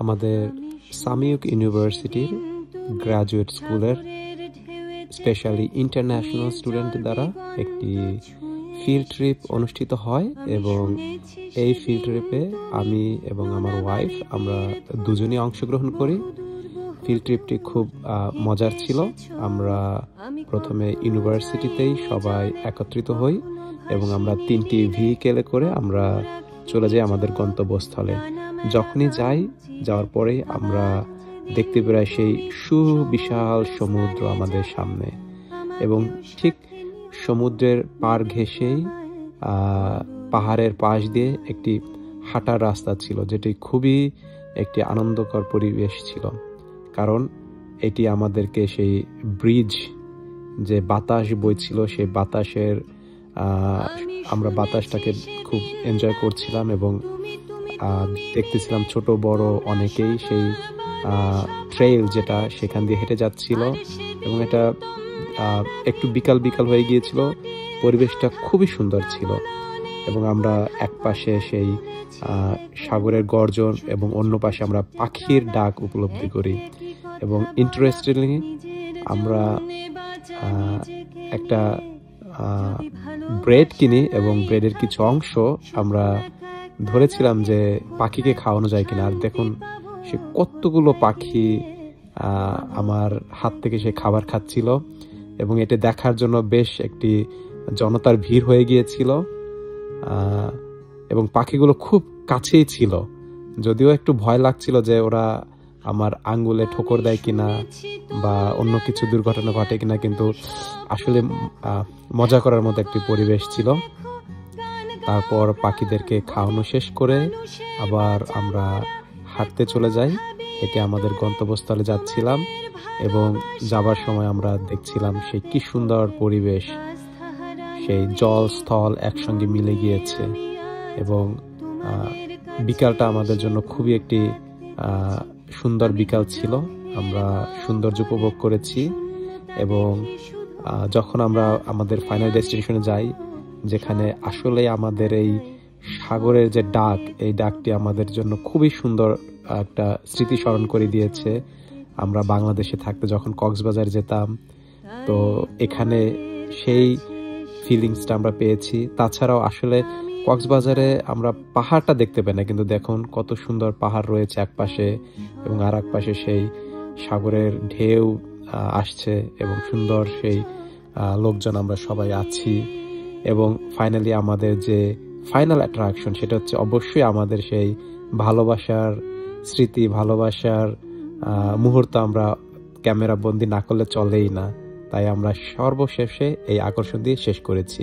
আমাদের সামিউক ইউনিভার্সিটির গ্রাজুয়েট স্কুলের স্পেশালি ইন্টারন্যাশনাল স্টুডেন্টদের দ্বারা একটি ফিল্ড ট্রিপ অনুষ্ঠিত হয় এবং এই ফিল্ড ট্রিপে আমি এবং আমার ওয়াইফ আমরা দুজনেই অংশগ্রহণ করি। ফিল্ড ট্রিপটি খুব মজার ছিল। আমরা প্রথমে ইউনিভার্সিটিতেই সবাই একত্রিত হই এবং আমরা 3টি ভেহিকেলে করে আমরা চলে যাই আমাদের গন্তব্যস্থলে। যখনই যাওয়ার পরেই আমরা দেখতে পেলাম সেই সুবিশাল সমুদ্র আমাদের সামনে এবং ঠিক সমুদ্রের পার ঘেঁষেই পাহাড়ের পাশ দিয়ে একটি হাঁটার রাস্তা ছিল, যেটি খুবই একটি আনন্দকর পরিবেশ ছিল। কারণ এটি আমাদেরকে সেই ব্রিজ, যে বাতাস বইছিল, সেই বাতাসের আমরা বাতাসটাকে খুব এনজয় করছিলাম এবং দেখতেছিলাম ছোট বড় অনেকেই সেই ট্রেইল যেটা সেখান দিয়ে হেঁটে যাচ্ছিল এবং এটা একটু বিকাল বিকাল হয়ে গিয়েছিল। পরিবেশটা খুবই সুন্দর ছিল এবং আমরা এক পাশে সেই সাগরের গর্জন এবং অন্য পাশে আমরা পাখির ডাক উপলব্ধি করি এবং ইন্টারেস্টিংলি আমরা একটা ব্রেড কিনি এবং ব্রেডের কিছু অংশ আমরা ধরেছিলাম যে পাখিকে খাওয়ানো যায় কিনা। আর দেখুন সে কতগুলো পাখি আমার হাত থেকে সে খাবার খাচ্ছিল এবং এটা দেখার জন্য বেশ একটি জনতার ভিড় হয়ে গিয়েছিল এবং পাখিগুলো খুব কাছেই ছিল। যদিও একটু ভয় লাগছিল যে ওরা আমার আঙ্গুলে ঠোকর দেয় কিনা বা অন্য কিছু দুর্ঘটনা ঘটে কিনা, কিন্তু আসলে মজা করার মতো একটি পরিবেশ ছিল। তারপর পাখিদেরকে খাওয়ানো শেষ করে আবার আমরা হাঁটতে চলে যাই। হেঁটে আমাদের গন্তব্যস্থলে যাচ্ছিলাম এবং যাবার সময় আমরা দেখছিলাম সেই কি সুন্দর পরিবেশ, সেই জল স্থল একসঙ্গে মিলে গিয়েছে এবং বিকালটা আমাদের জন্য খুবই একটি সুন্দর বিকাল ছিল। আমরা সৌন্দর্য উপভোগ করেছি এবং যখন আমরা আমাদের ফাইনাল ডেস্টিনেশনে যাই, যেখানে আসলে আমাদের এই সাগরের যে ডাক, এই ডাকটি আমাদের জন্য খুবই সুন্দর একটা স্মৃতি স্মরণ করে দিয়েছে। আমরা বাংলাদেশে থাকতে যখন কক্সবাজার যেতাম, তো এখানে সেই ফিলিংসটা আমরা পেয়েছি। তাছাড়াও আসলে কক্সবাজারে আমরা পাহাড়টা দেখতে পাই না, কিন্তু দেখুন কত সুন্দর পাহাড় রয়েছে এক পাশে এবং আর এক পাশে সেই সাগরের ঢেউ আসছে এবং সুন্দর সেই লোকজন আমরা সবাই আছি। এবং ফাইনালি আমাদের যে ফাইনাল অ্যাট্রাকশন সেটা হচ্ছে অবশ্যই আমাদের সেই ভালোবাসার স্মৃতি, ভালোবাসার মুহূর্ত আমরা ক্যামেরা বন্দি না করলে চলেই না। তাই আমরা সর্বশেষে এই আকর্ষণ দিয়ে শেষ করেছি।